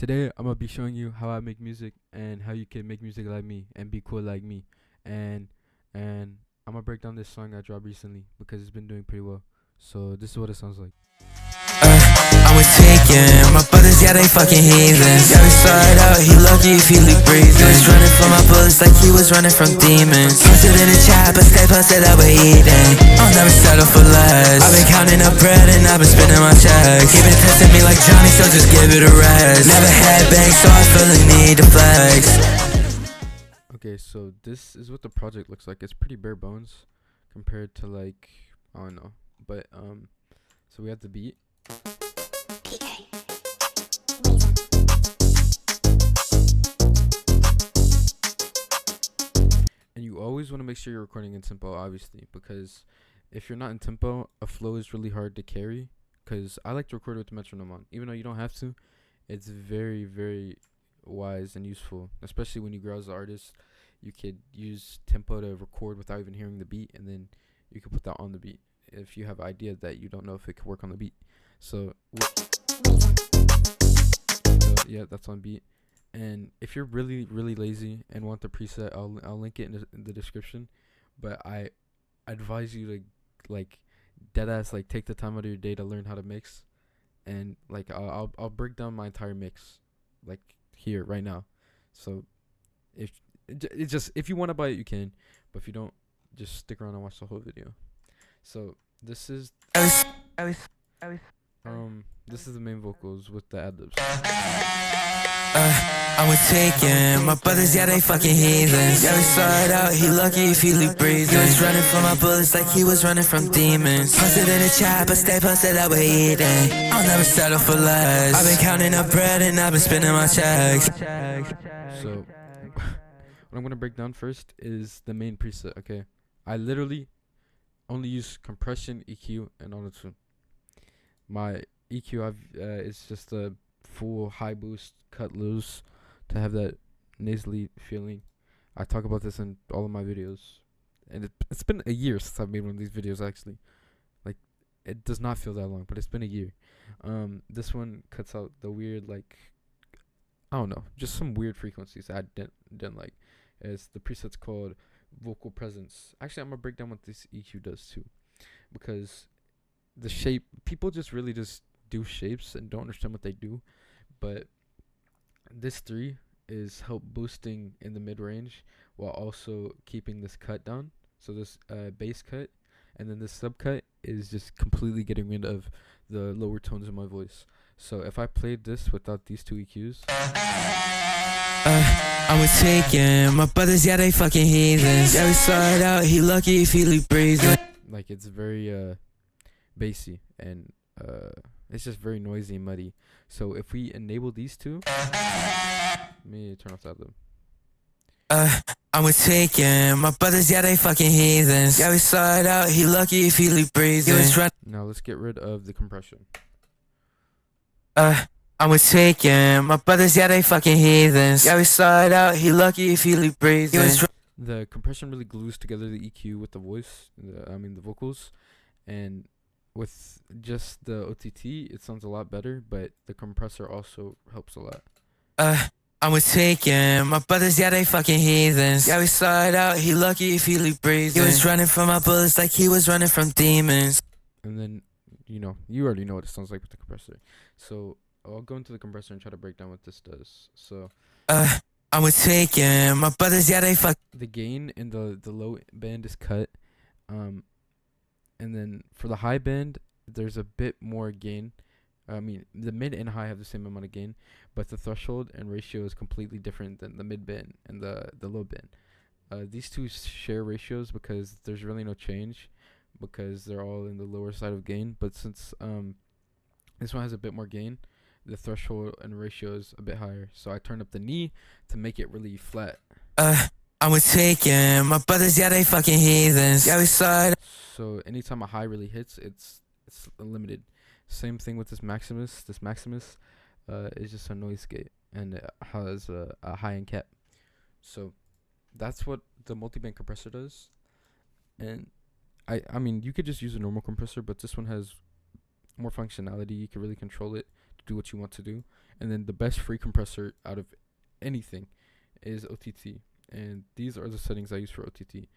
Today I'm gonna be showing you how I make music and how you can make music like me and be cool like me. And and I'm gonna break down this song I dropped recently because it's been doing pretty well. So this is what it sounds like. I was taken, my brothers, yeah, they fucking heathens. Yeah, we started out, he lucky if he leave breathing. He was running from my bullets like he was running from demons. Posted in the chat, but stay posted that we're eating. I'll never settle for less. I've been counting up bread and I've been spending my checks. He been testing me like Johnny, so just give it a rest. Never had banks, so I feel the need to flex. Okay, so this is what the project looks like. It's pretty bare bones compared to like I don't know, but so we have the beat. And you always want to make sure you're recording in tempo, obviously, because if you're not in tempo, a flow is really hard to carry. Because I like to record with the metronome on, even though you don't have to. It's very, very wise and useful, especially when you grow as an artist. You could use tempo to record without even hearing the beat, and then you could put that on the beat if you have an idea that you don't know if it could work on the beat. So yeah, that's on beat. And if you're really, really lazy and want the preset, I'll link it in the description. But I advise you to like deadass like take the time out of your day to learn how to mix, and like I'll break down my entire mix like here right now. So if it's just if you want to buy it you can, but if you don't, just stick around and watch the whole video. So this is this is the main vocals with the ad-libs. I was taken, my brothers, yeah, they fucking heathens. Yeah, we started out, he lucky if he leave breathing. He was running from my bullets like he was running from demons. Posted in the chat, but stay posted that we're eating. I'll never settle for less. I've been counting up bread and I've been spending my checks. So what I'm gonna break down first is the main preset. Okay, I literally only use compression, EQ, and auto-tune. My EQ is just a full high boost cut loose to have that nasally feeling. I talk about this in all of my videos, and it's been a year since I've made one of these videos. Actually, like it does not feel that long, but it's been a year. This one cuts out the weird like I don't know, just some weird frequencies I didn't like. It's the preset's called vocal presence. Actually, I'm gonna break down what this EQ does too, because the shape people just really just do shapes and don't understand what they do. But this 3 is help boosting in the mid range while also keeping this cut down. So this bass cut, and then this sub cut is just completely getting rid of the lower tones in my voice. So if I played this without these 2 EQs, I was taken, my brothers, yeah, they fucking heathens. Yeah, we started out, he lucky if he leave breathing. like it's very bassy and it's just very noisy and muddy. So if we enable these 2, let me turn off that loop. I was taken, my brothers, yeah, they fucking heathens. Yeah, we started out, he lucky if he leave breathing. Now let's get rid of the compression. I was taken, my brothers, yeah, they fucking heathens. Yeah, we started out, he lucky if he leave breathing. The compression really glues together the EQ with the voice, the vocals, and with just the OTT, it sounds a lot better, but the compressor also helps a lot. I was taken, my brothers, yeah, they fucking heathens. Yeah, we started out, he lucky if he leave breathing. He was running from my bullets like he was running from demons. And then, you already know what it sounds like with the compressor. So I'll go into the compressor and try to break down what this does. So I was taken, my brothers, yeah, they fuck. The gain in the low band is cut, and then for the high band, there's a bit more gain. I mean, the mid and high have the same amount of gain, but the threshold and ratio is completely different than the mid band and the low band. These 2 share ratios because there's really no change, because they're all in the lower side of gain. But since this one has a bit more gain, the threshold and ratio is a bit higher. So I turned up the knee to make it really flat. I was taken, my brothers, yeah, they fucking heathens. Yeah, we started. So anytime a high really hits, it's limited. Same thing with this Maximus. This Maximus is just a noise gate, and it has a high-end cap. So that's what the multiband compressor does. And I mean, you could just use a normal compressor, but this one has more functionality. You can really control it do what you want to do. And then the best free compressor out of anything is OTT, and these are the settings I use for OTT.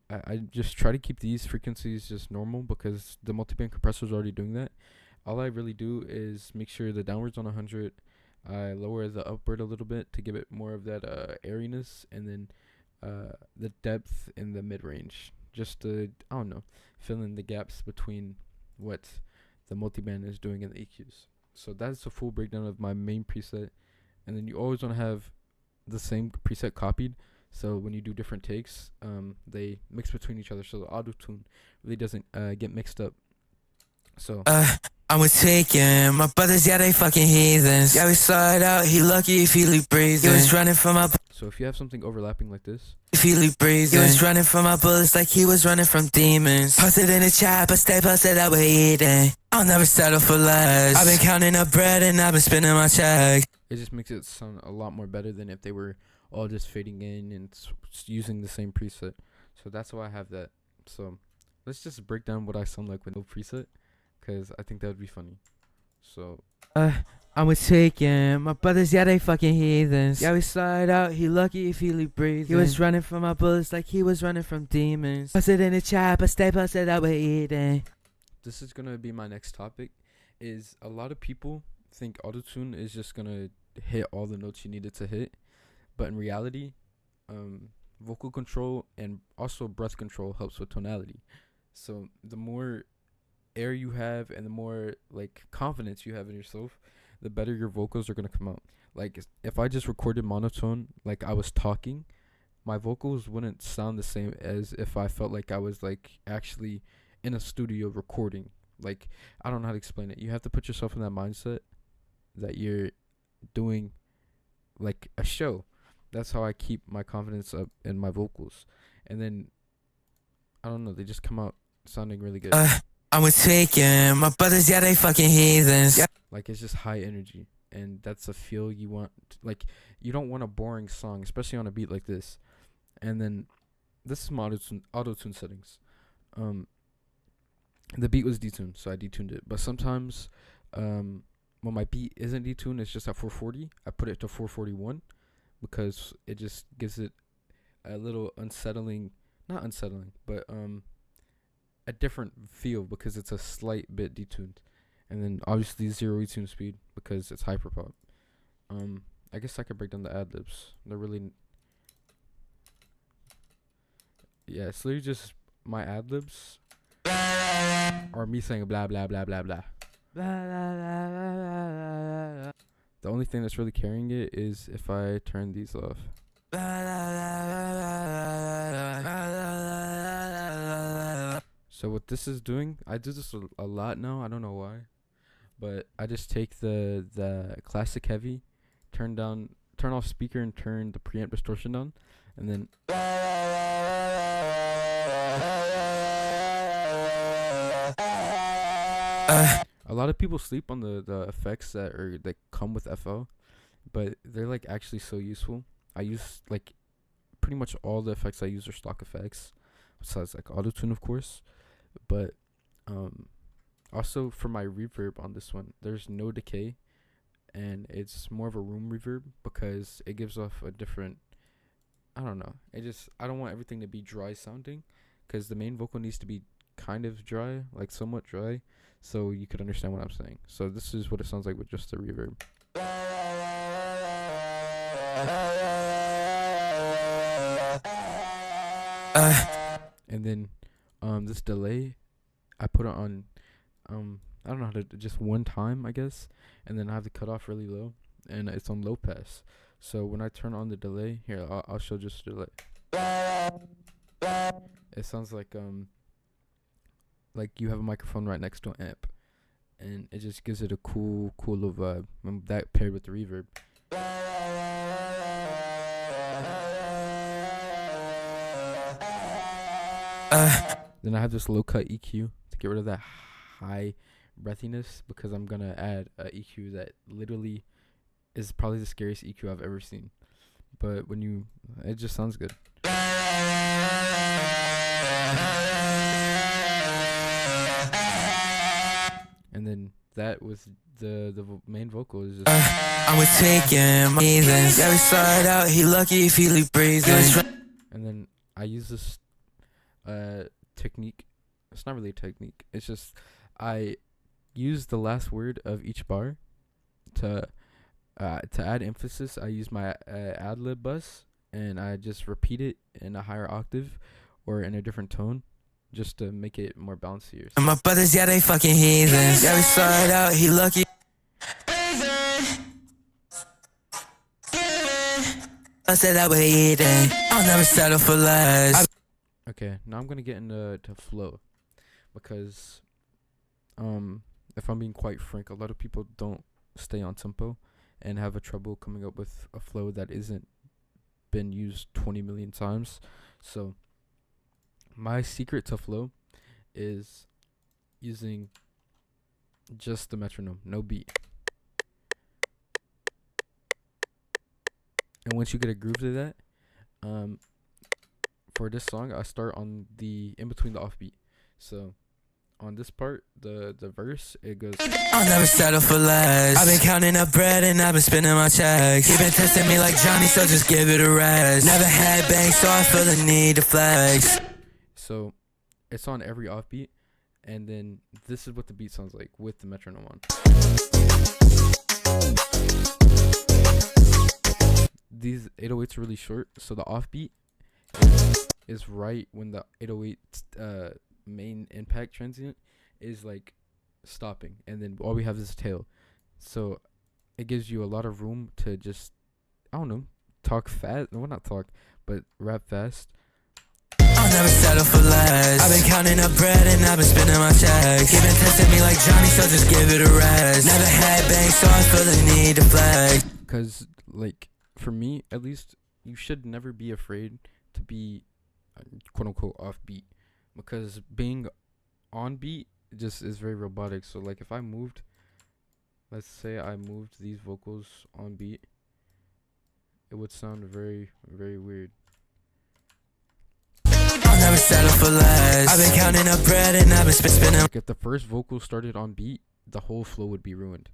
I just try to keep these frequencies just normal because the multiband compressor is already doing that. All I really do is make sure the downward's on 100. I lower the upward a little bit to give it more of that airiness, and then the depth in the mid range, just to, I don't know, fill in the gaps between what the multiband is doing in the EQs. So that's a full breakdown of my main preset, and then you always want to have the same preset copied. So when you do different takes, they mix between each other, so the auto tune really doesn't get mixed up. So I was taken. My brothers, yeah, they fucking heathens. Yeah, we slide out. He lucky if he leave breathing. He was running from my. So if you have something overlapping like this, If he leave breathing. He was running from my bullets like he was running from demons. Posted in the chat, but stay posted that we're eating. I'll never settle for less. I've been counting up bread and I've been spending my check. it just makes it sound a lot more better than if they were all just fading in and using the same preset. So that's why I have that. So let's just break down what I sound like with no preset, because I think that would be funny. So I was taken. My brothers, yeah, they fucking heathens. Yeah, we slide out. He lucky if he leave breathing. He was running from my bullets like he was running from demons. Posted in the chat, but stay posted that we're eating. this is gonna be my next topic. Is a lot of people think autotune is just gonna hit all the notes you need it to hit, but in reality, vocal control and also breath control helps with tonality. So the more air you have and the more like confidence you have in yourself, the better your vocals are gonna come out. Like if I just recorded monotone like I was talking, my vocals wouldn't sound the same as if I felt like I was like actually in a studio recording. Like, I don't know how to explain it. You have to put yourself in that mindset that you're doing like a show. That's how I keep my confidence up in my vocals. And then I don't know, they just come out sounding really good. I was taken. My brothers, yeah, they fucking heathens. Yeah. Like it's just high energy, and that's a feel you want. Like you don't want a boring song, especially on a beat like this. And then this is my auto-tune settings. The beat was detuned, so I detuned it. But sometimes when my beat isn't detuned, it's just at 440. I put it to 441 because it just gives it a little unsettling, not unsettling, but a different feel because it's a slight bit detuned. And then obviously 0 retune speed because it's hyperpop. I guess I could break down the ad libs. They're really it's literally just my ad libs or me saying blah blah blah blah blah. The only thing that's really carrying it is if I turn these off. So what this is doing, I do this a lot now. I don't know why, but I just take the classic heavy, turn off speaker and turn the preamp distortion down, and then a lot of people sleep on the effects that come with FL, but they're like actually so useful. I use like pretty much all the effects I use are stock effects, besides like autotune of course. But also for my reverb on this one, there's no decay, and it's more of a room reverb because it gives off a different, I don't know, I don't want everything to be dry sounding, because the main vocal needs to be kind of dry, like somewhat dry, so you could understand what I'm saying. So this is what it sounds like with just the reverb. And then this delay, I put it on I don't know how to, just one time I guess, and then I have the cutoff really low, and it's on low pass. So when I turn on the delay, here I'll show just the delay. It sounds like you have a microphone right next to an amp, and it just gives it a cool little vibe. That paired with the reverb. Then I have this low cut EQ to get rid of that high breathiness, because I'm gonna add a EQ that literally is probably the scariest EQ I've ever seen. But it just sounds good. And then that with the main vocal is just. I was taking my heathens. Yeah, we started out, he lucky if he leave breathing. And then I use this technique. It's not really a technique. It's just I use the last word of each bar to add emphasis. I use my ad lib bus, and I just repeat it in a higher octave or in a different tone, just to make it more bouncier. And my brothers, yeah, they fucking heathens. Yeah, we started out, he lucky. I said that we're eating. I'll never settle for less. Okay, now I'm gonna get into flow, because if I'm being quite frank, a lot of people don't stay on tempo and have a trouble coming up with a flow that isn't been used 20 million times. So my secret to flow is using just the metronome, no beat. And once you get a groove to that, for this song, I start on the in between the offbeat. So on this part, the verse, it goes. I'll never settle for less. I've been counting up bread and I've been spending my checks. You've been testing me like Johnny, so just give it a rest. Never had bank, so I feel the need to flex. So it's on every offbeat, and then this is what the beat sounds like with the metronome on. These 808s are really short, so the offbeat is right when the 808 main impact transient is like stopping, and then all we have is tail. So it gives you a lot of room to just, I don't know, talk fast. No, not talk, but rap fast. I'll never settle for less. I've been counting up bread and I've been spending my checks. You've been testing me like Johnny, so just give it a rest. Never had bank, so I feel the need to flex. Because, like, for me at least, you should never be afraid to be quote unquote off beat, because being on beat just is very robotic. So like if I moved, let's say I moved these vocals on beat, it would sound very, very weird. I'll never settle for less. I've been counting up bread and I've been spinning. Like if the first vocal started on beat, the whole flow would be ruined.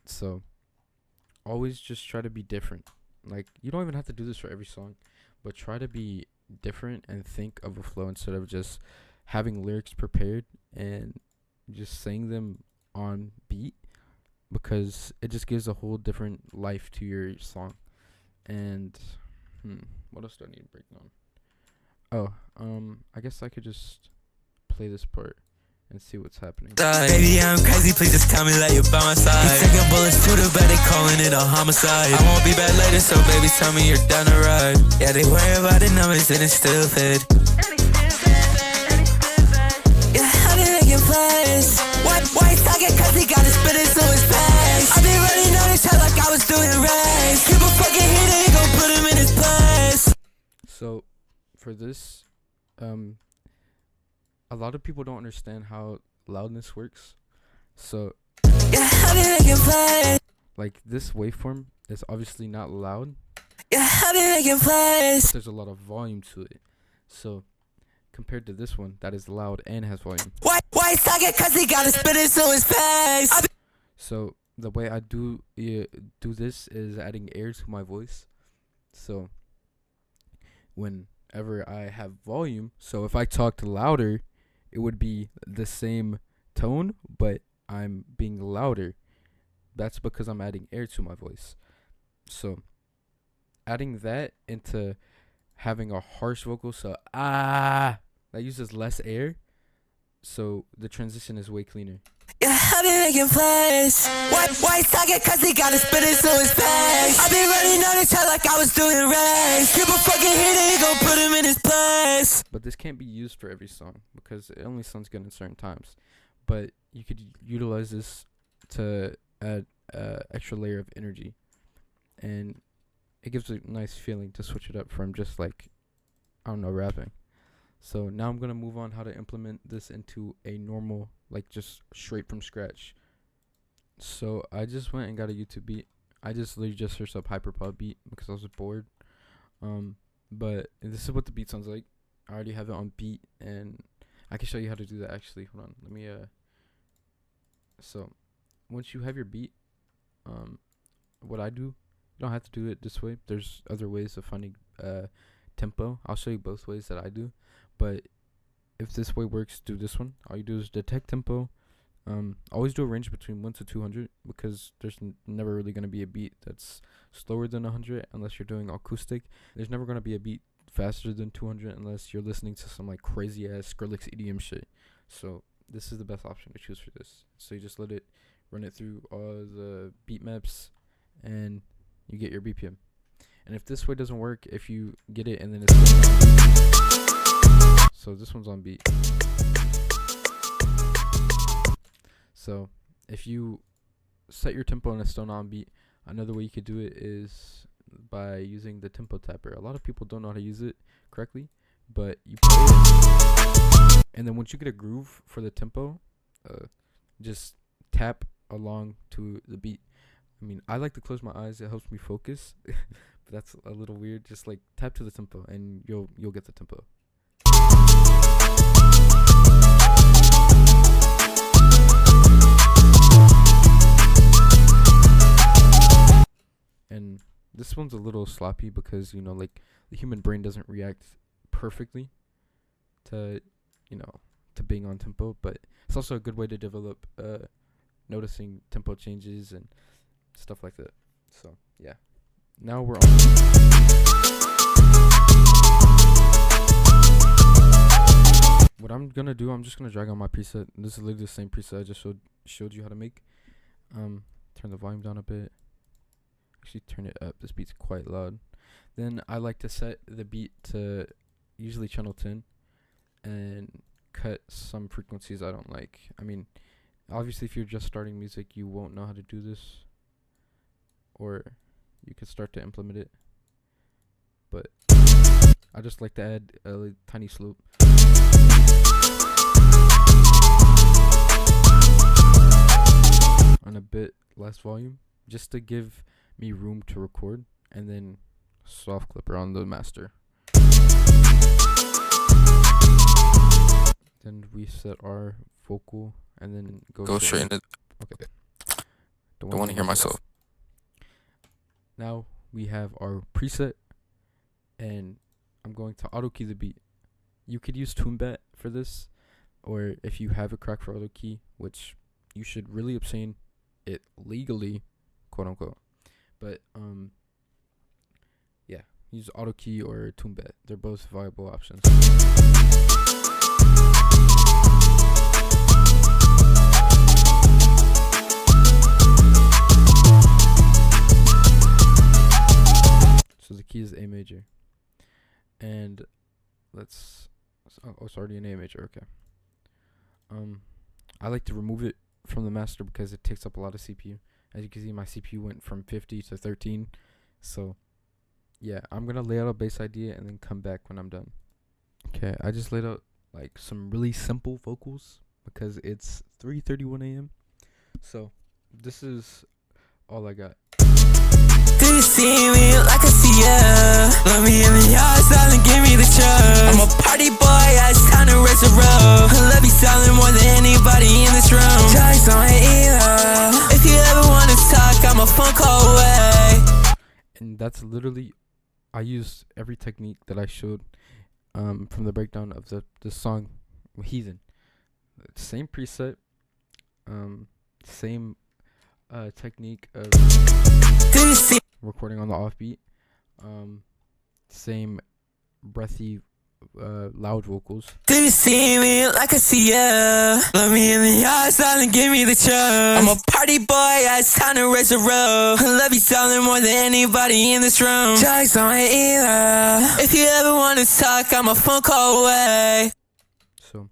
So always just try to be different. Like you don't even have to do this for every song, but try to be different and think of a flow instead of just having lyrics prepared and just saying them on beat, because it just gives a whole different life to your song. And what else do I need to break down? I guess I could just play this part and see what's happening. Baby, I'm crazy, please just tell me that you're by my side. You taking bullets to the bed, they calling it a homicide. I won't be back later, so baby, tell me you're down the ride. Yeah, they worry about the numbers and it's stupid. Yeah, how did they get plays? Why talk it, cause he got his spit into his face. I been running on his head like I was doing race. People fucking hit it, he gon' put him in his place. So for this, a lot of people don't understand how loudness works. So yeah, how did they get plays? Like this waveform is obviously not loud. Yeah, how did they get plays? There's a lot of volume to it. So compared to this one that is loud and has volume. Why talk it, cause he got his spit into his face. So the way I do this is adding air to my voice. So whenever I have volume, so if I talked louder, it would be the same tone, but I'm being louder. That's because I'm adding air to my voice. So adding that into having a harsh vocal, so that uses less air, so the transition is way cleaner. Yeah, how did they get plays? Why talk it, cause he got his spit into his face. I been running on his head like I was doing race. People fucking hit it, he gon' put him in his place. But this can't be used for every song because it only sounds good in certain times. But you could utilize this to add extra layer of energy, and it gives a nice feeling to switch it up from just like, I don't know, rapping. So now I'm gonna move on how to implement this into a normal, like just straight from scratch. So I just went and got a YouTube beat. I just literally just searched up hyperpop beat because I was bored. But this is what the beat sounds like. I already have it on beat, and I can show you how to do that actually. Hold on, let me So once you have your beat, what I do, you don't have to do it this way. There's other ways of finding tempo. I'll show you both ways that I do, but if this way works, do this one. All you do is detect tempo. Always do a range between 1 to 200 because there's never really gonna be a beat that's slower than 100 unless you're doing acoustic. There's never gonna be a beat faster than 200 unless you're listening to some like crazy ass Skrillex EDM shit. So this is the best option to choose for this. So you just let it run it through all the beat maps, and you get your BPM. And if this way doesn't work, if you get it and then it's still on beat. So this one's on beat. So if you set your tempo and it's still not on beat, another way you could do it is by using the tempo tapper. A lot of people don't know how to use it correctly, but you play it, and then once you get a groove for the tempo, just tap along to the beat. I mean, I like to close my eyes. It helps me focus, but that's a little weird. Just like tap to the tempo, and you'll get the tempo. And this one's a little sloppy because, you know, like the human brain doesn't react perfectly to, you know, to being on tempo, but it's also a good way to develop noticing tempo changes and stuff like that. So yeah, now we're on. What I'm gonna do, I'm just gonna drag on my preset. This is literally the same preset I just showed you how to make. Turn the volume down a bit. Actually turn it up. This beat's quite loud. Then I like to set the beat to usually channel 10 and cut some frequencies I don't like. I mean, obviously if you're just starting music, you won't know how to do this, or you could start to implement it, but I just like to add a tiny slope. On a bit less volume, just to give me room to record, and then soft clipper on the master. Then we set our vocal and then go straight into. Okay. Don't want to hear myself. Now we have our preset, and I'm going to auto key the beat. You could use TuneBat for this, or if you have a crack for auto key, which you should really obtain it legally, quote unquote. But yeah, use auto key or TuneBat. They're both viable options. So the key is A major, and let's. Oh, it's already an A major. Okay. I like to remove it from the master because it takes up a lot of CPU. As you can see, my CPU went from 50 to 13. So yeah, I'm gonna lay out a bass idea and then come back when I'm done. Okay, I just laid out like some really simple vocals because it's 3:31 a.m. So this is all I got. Do you see me like I see ya? Love me in the yard, silent, give me the trust. I'm a party boy, it's time to raise a road. I love you silent more than anybody in this room. Choice on either. If you ever wanna talk, I'm a phone call away. And that's literally, I used every technique that I showed from the breakdown of the song Heathen. Same preset, same technique of recording on the offbeat, same breathy loud vocals. Do you see me like I see ya? Love me in the yard, silent, give me the trust. I'm a party boy, it's time to raise a road. I love you silent more than anybody in this room. Choice on either. If you ever wanna talk, I'm a phone call away. So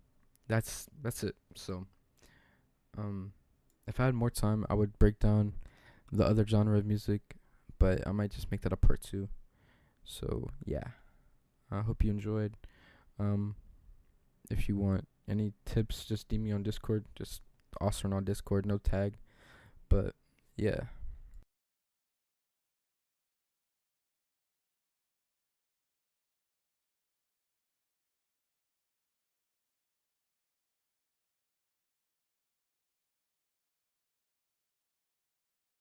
that's it. So if I had more time, I would break down the other genre of music, but I might just make that a part 2. So yeah, I hope you enjoyed. If you want any tips, just DM me on Discord. Just osoarin on Discord, no tag. But yeah.